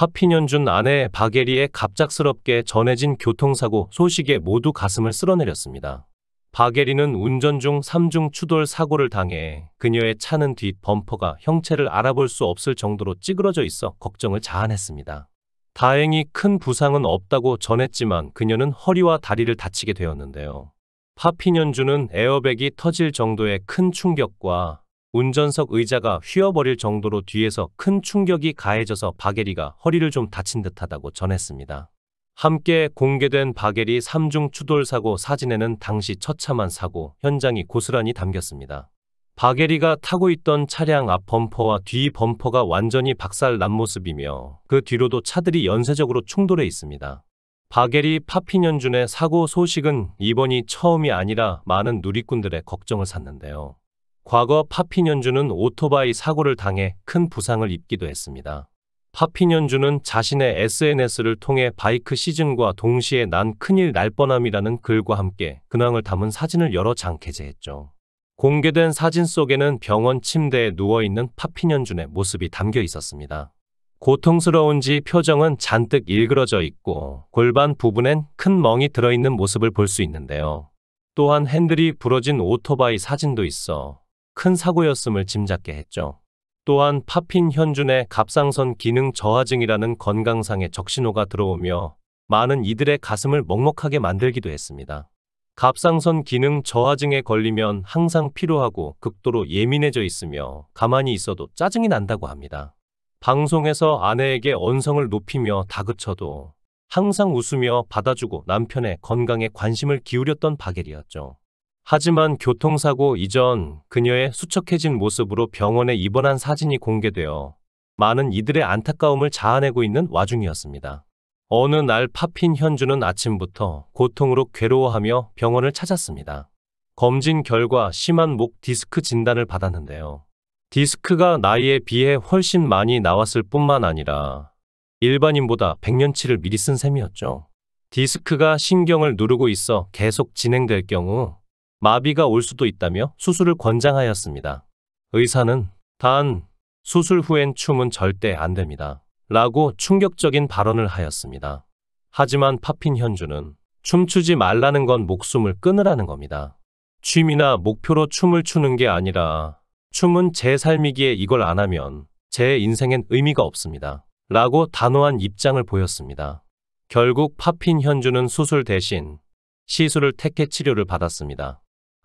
파핀현준 아내 박예리의 갑작스럽게 전해진 교통사고 소식에 모두 가슴을 쓸어내렸습니다. 박예리는 운전 중 3중 추돌 사고를 당해 그녀의 차는 뒷 범퍼가 형체를 알아볼 수 없을 정도로 찌그러져 있어 걱정을 자아냈습니다. 다행히 큰 부상은 없다고 전했지만 그녀는 허리와 다리를 다치게 되었는데요. 파핀현준은 에어백이 터질 정도의 큰 충격과 운전석 의자가 휘어버릴 정도로 뒤에서 큰 충격이 가해져서 박예리가 허리를 좀 다친 듯하다고 전했습니다. 함께 공개된 박예리 3중 추돌 사고 사진에는 당시 처참한 사고 현장이 고스란히 담겼습니다. 박예리가 타고 있던 차량 앞 범퍼와 뒤 범퍼가 완전히 박살 난 모습이며 그 뒤로도 차들이 연쇄적으로 충돌해 있습니다. 박예리 파핀현준의 사고 소식은 이번이 처음이 아니라 많은 누리꾼들의 걱정을 샀는데요. 과거 파핀현준은 오토바이 사고를 당해 큰 부상을 입기도 했습니다. 파핀현준은 자신의 SNS를 통해 바이크 시즌과 동시에 난 큰일 날 뻔함이라는 글과 함께 근황을 담은 사진을 여러 장 게재했죠. 공개된 사진 속에는 병원 침대에 누워있는 파핀현준의 모습이 담겨 있었습니다. 고통스러운지 표정은 잔뜩 일그러져 있고 골반 부분엔 큰 멍이 들어있는 모습을 볼 수 있는데요. 또한 핸들이 부러진 오토바이 사진도 있어 큰 사고였음을 짐작게 했죠. 또한 파핀현준의 갑상선 기능 저하증이라는 건강상의 적신호가 들어오며 많은 이들의 가슴을 먹먹하게 만들기도 했습니다. 갑상선 기능 저하증에 걸리면 항상 피로하고 극도로 예민해져 있으며 가만히 있어도 짜증이 난다고 합니다. 방송에서 아내에게 언성을 높이며 다그쳐도 항상 웃으며 받아주고 남편의 건강에 관심을 기울였던 박예리였죠. 하지만 교통사고 이전 그녀의 수척해진 모습으로 병원에 입원한 사진이 공개되어 많은 이들의 안타까움을 자아내고 있는 와중이었습니다. 어느 날 파핀현준은 아침부터 고통으로 괴로워하며 병원을 찾았습니다. 검진 결과 심한 목 디스크 진단을 받았는데요. 디스크가 나이에 비해 훨씬 많이 나왔을 뿐만 아니라 일반인보다 100년치를 미리 쓴 셈이었죠. 디스크가 신경을 누르고 있어 계속 진행될 경우 마비가 올 수도 있다며 수술을 권장하였습니다. 의사는 단 수술 후엔 춤은 절대 안 됩니다. 라고 충격적인 발언을 하였습니다. 하지만 파핀현준은 춤추지 말라는 건 목숨을 끊으라는 겁니다. 취미나 목표로 춤을 추는 게 아니라 춤은 제 삶이기에 이걸 안 하면 제 인생엔 의미가 없습니다. 라고 단호한 입장을 보였습니다. 결국 파핀현준은 수술 대신 시술을 택해 치료를 받았습니다.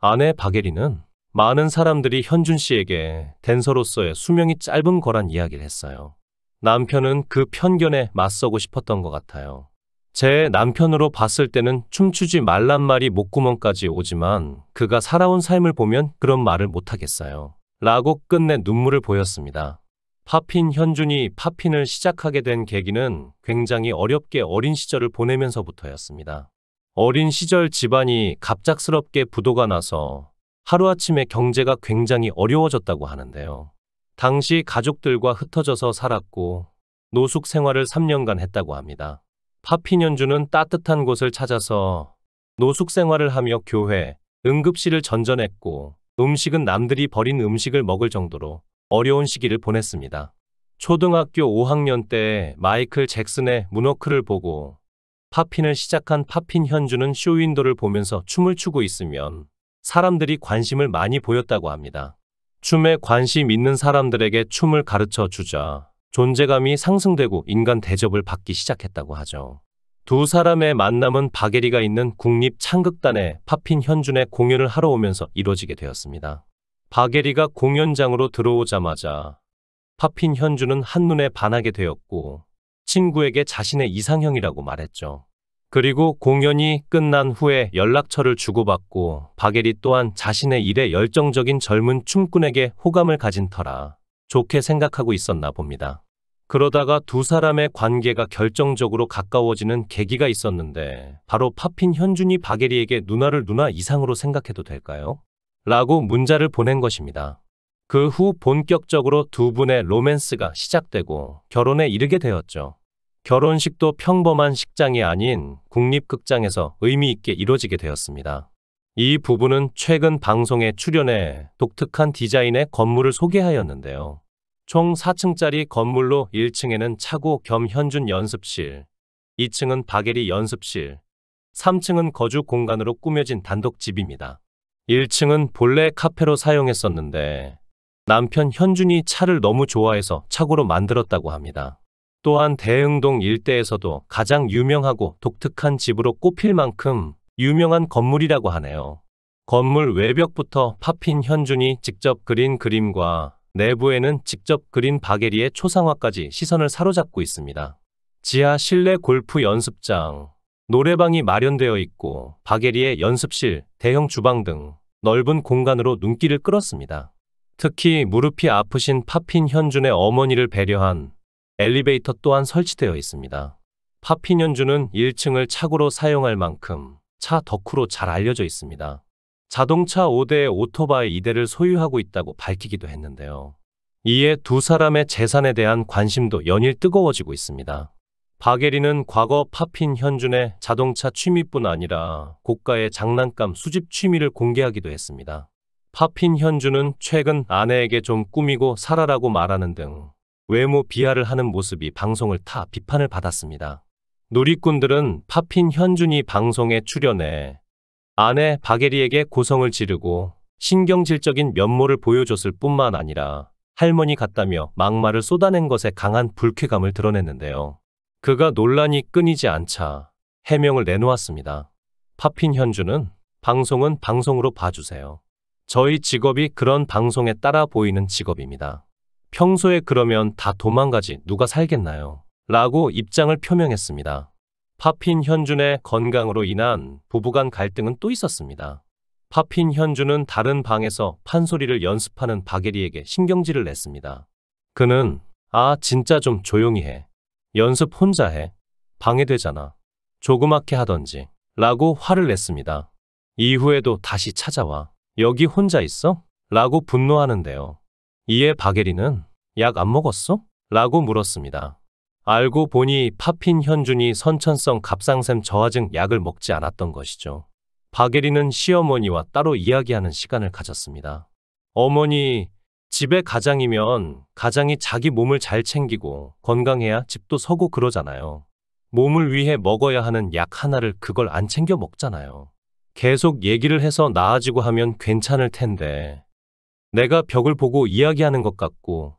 아내 박예리는 많은 사람들이 현준 씨에게 댄서로서의 수명이 짧은 거란 이야기를 했어요. 남편은 그 편견에 맞서고 싶었던 것 같아요. 제 남편으로 봤을 때는 춤추지 말란 말이 목구멍까지 오지만 그가 살아온 삶을 보면 그런 말을 못하겠어요. 라고 끝내 눈물을 보였습니다. 파핀현준이 파핀을 시작하게 된 계기는 굉장히 어렵게 어린 시절을 보내면서부터였습니다. 어린 시절 집안이 갑작스럽게 부도가 나서 하루아침에 경제가 굉장히 어려워졌다고 하는데요. 당시 가족들과 흩어져서 살았고 노숙 생활을 3년간 했다고 합니다. 파핀현준은 따뜻한 곳을 찾아서 노숙 생활을 하며 교회, 응급실을 전전했고 음식은 남들이 버린 음식을 먹을 정도로 어려운 시기를 보냈습니다. 초등학교 5학년 때 마이클 잭슨의 문워크를 보고 파핀을 시작한 파핀현준은 쇼윈도를 보면서 춤을 추고 있으면 사람들이 관심을 많이 보였다고 합니다. 춤에 관심 있는 사람들에게 춤을 가르쳐 주자 존재감이 상승되고 인간 대접을 받기 시작했다고 하죠. 두 사람의 만남은 박예리가 있는 국립창극단에 파핀현준의 공연을 하러 오면서 이루어지게 되었습니다. 박예리가 공연장으로 들어오자마자 파핀현준은 한눈에 반하게 되었고 친구에게 자신의 이상형이라고 말했죠. 그리고 공연이 끝난 후에 연락처를 주고받고 박예리 또한 자신의 일에 열정적인 젊은 춤꾼에게 호감을 가진 터라 좋게 생각하고 있었나 봅니다. 그러다가 두 사람의 관계가 결정적으로 가까워지는 계기가 있었는데 바로 파핀현준이 박예리에게 누나를 누나 이상으로 생각해도 될까요? 라고 문자를 보낸 것입니다. 그 후 본격적으로 두 분의 로맨스가 시작되고 결혼에 이르게 되었죠. 결혼식도 평범한 식장이 아닌 국립극장에서 의미 있게 이루어지게 되었습니다. 이 부부는 최근 방송에 출연해 독특한 디자인의 건물을 소개하였는데요. 총 4층짜리 건물로 1층에는 차고 겸 현준 연습실, 2층은 박예리 연습실, 3층은 거주 공간으로 꾸며진 단독집입니다. 1층은 본래 카페로 사용했었는데 남편 현준이 차를 너무 좋아해서 차고로 만들었다고 합니다. 또한 대흥동 일대에서도 가장 유명하고 독특한 집으로 꼽힐 만큼 유명한 건물이라고 하네요. 건물 외벽부터 팝핀 현준이 직접 그린 그림과 내부에는 직접 그린 박예리의 초상화까지 시선을 사로잡고 있습니다. 지하 실내 골프 연습장, 노래방이 마련되어 있고 박예리의 연습실, 대형 주방 등 넓은 공간으로 눈길을 끌었습니다. 특히 무릎이 아프신 팝핀 현준의 어머니를 배려한 엘리베이터 또한 설치되어 있습니다. 팝핀 현준은 1층을 차고로 사용할 만큼 차 덕후로 잘 알려져 있습니다. 자동차 5대에 오토바이 2대를 소유하고 있다고 밝히기도 했는데요. 이에 두 사람의 재산에 대한 관심도 연일 뜨거워지고 있습니다. 박예리는 과거 팝핀 현준의 자동차 취미뿐 아니라 고가의 장난감 수집 취미를 공개하기도 했습니다. 팝핀 현준은 최근 아내에게 좀 꾸미고 살아라고 말하는 등 외모 비하를 하는 모습이 방송을 타 비판을 받았습니다. 누리꾼들은 팝핀 현준이 방송에 출연해 아내 박예리에게 고성을 지르고 신경질적인 면모를 보여줬을 뿐만 아니라 할머니 같다며 막말을 쏟아낸 것에 강한 불쾌감을 드러냈는데요. 그가 논란이 끊이지 않자 해명을 내놓았습니다. 팝핀 현준은 방송은 방송으로 봐주세요. 저희 직업이 그런 방송에 따라 보이는 직업입니다. 평소에 그러면 다 도망가지 누가 살겠나요? 라고 입장을 표명했습니다. 팝핀 현준의 건강으로 인한 부부간 갈등은 또 있었습니다. 팝핀 현준은 다른 방에서 판소리를 연습하는 박예리에게 신경질을 냈습니다. 그는 진짜 좀 조용히 해. 연습 혼자 해. 방해되잖아. 조그맣게 하던지. 라고 화를 냈습니다. 이후에도 다시 찾아와. 여기 혼자 있어? 라고 분노하는데요. 이에 박예리는 약 안 먹었어? 라고 물었습니다. 알고 보니 팝핀 현준이 선천성 갑상샘 저하증 약을 먹지 않았던 것이죠. 박예리는 시어머니와 따로 이야기하는 시간을 가졌습니다. 어머니, 집의 가장이면 가장이 자기 몸을 잘 챙기고 건강해야 집도 서고 그러잖아요. 몸을 위해 먹어야 하는 약 하나를 그걸 안 챙겨 먹잖아요. 계속 얘기를 해서 나아지고 하면 괜찮을 텐데 내가 벽을 보고 이야기하는 것 같고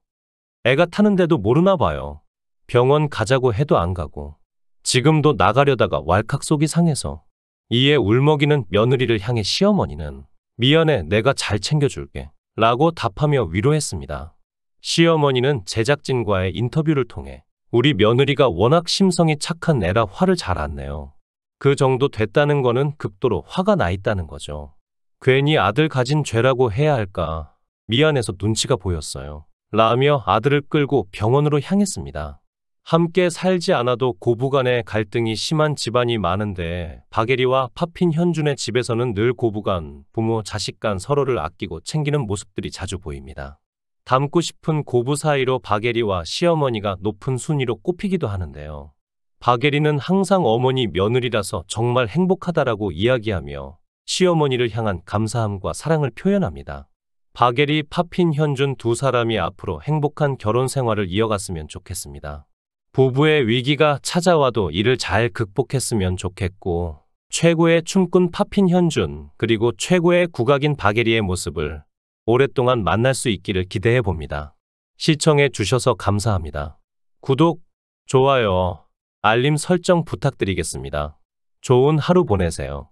애가 타는데도 모르나 봐요. 병원 가자고 해도 안 가고 지금도 나가려다가 왈칵 속이 상해서. 이에 울먹이는 며느리를 향해 시어머니는 미안해 내가 잘 챙겨줄게 라고 답하며 위로했습니다. 시어머니는 제작진과의 인터뷰를 통해 우리 며느리가 워낙 심성이 착한 애라 화를 잘 안 내요. 그 정도 됐다는 거는 극도로 화가 나 있다는 거죠. 괜히 아들 가진 죄라고 해야 할까 미안해서 눈치가 보였어요. 라며 아들을 끌고 병원으로 향했습니다. 함께 살지 않아도 고부간의 갈등이 심한 집안이 많은데 박예리와 팝핀 현준의 집에서는 늘 고부간, 부모, 자식 간 서로를 아끼고 챙기는 모습들이 자주 보입니다. 닮고 싶은 고부 사이로 박예리와 시어머니가 높은 순위로 꼽히기도 하는데요. 박예리는 항상 어머니 며느리라서 정말 행복하다라고 이야기하며 시어머니를 향한 감사함과 사랑을 표현합니다. 박예리, 팝핀, 현준 두 사람이 앞으로 행복한 결혼 생활을 이어갔으면 좋겠습니다. 부부의 위기가 찾아와도 이를 잘 극복했으면 좋겠고 최고의 춤꾼 팝핀 현준 그리고 최고의 국악인 박예리의 모습을 오랫동안 만날 수 있기를 기대해 봅니다. 시청해 주셔서 감사합니다. 구독, 좋아요, 알림 설정 부탁드리겠습니다. 좋은 하루 보내세요.